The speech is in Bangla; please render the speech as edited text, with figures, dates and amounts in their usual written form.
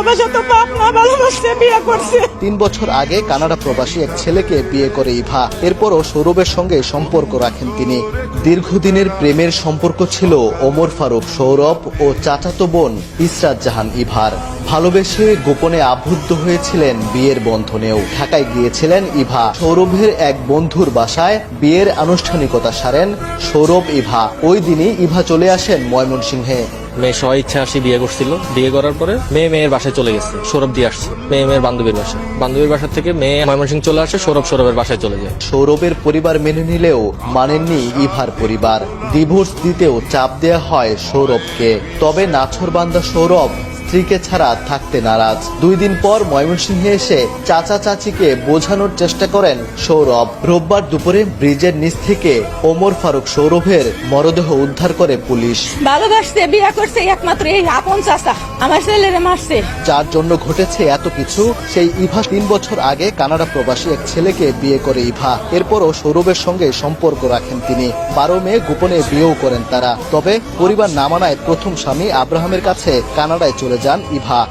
ভালোবাসা তো বাপ না ভালোবাসছে বিয়ে করছে। 3 বছর আগে কানাডা প্রবাসী এক ছেলেকে বিয়ে করে ইভা। এরপরও সৌরভের সঙ্গে সম্পর্ক রাখেন তিনি। দীর্ঘদিনের প্রেমের সম্পর্ক ছিল ওমর ফারুক সৌরভ ও চাচাতো বোন ইসরাত জাহান ইভার। ভালোবেসে গোপনে আবদ্ধ হয়েছিলেন বিয়ের বন্ধনেও। ঢাকায় গিয়েছিলেন ইভা। সৌরভের এক বন্ধুর বাসায় বিয়ের আনুষ্ঠানিকতা সারেন সৌরভ ইভা। ওই দিনই ইভা চলে আসেন ময়মনসিংহে। মেয়ে স্ব ইচ্ছা আসি বিয়ে করছিল। বিয়ে করার পরে মেয়ের বাসায় চলে গেছে। সৌরভ দিয়ে আসছে মেয়ের বান্ধবীর বাসায়। বান্ধবীর বাসা থেকে মেয়ে ময়মনসিংহ চলে আসে, সৌরভের বাসায় চলে যায়। সৌরভের পরিবার মেনে নিলেও মানেননি ইভার পরিবার। ডিভোর্স দিতেও চাপ দেয়া হয় সৌরভকে। তবে নাছোড়বান্দা সৌরভ স্ত্রীকে ছাড়া থাকতে নারাজ। 2 দিন পর ময়মনসিংহে এসে চাচা চাচিকে বোঝানোর চেষ্টা করেন সৌরভ। রোববার দুপুরে ব্রিজের নিচ থেকে ওমর ফারুক সৌরভের মরদেহ উদ্ধার করে পুলিশ। ভালোবাসছে বিয়ে করছে একমাত্র এই আপন চাচা আমার ছেলেরে মারছে। যার জন্য ঘটেছে এত কিছু, সেই ইভা 3 বছর আগে কানাডা প্রবাসী এক ছেলেকে বিয়ে করে ইভা। এরপরও সৌরভের সঙ্গে সম্পর্ক রাখেন তিনি। 12 মে গোপনে বিয়েও করেন তারা। তবে পরিবার না মানায় প্রথম স্বামী আব্রাহামের কাছে কানাডায় চলে যান ইভা।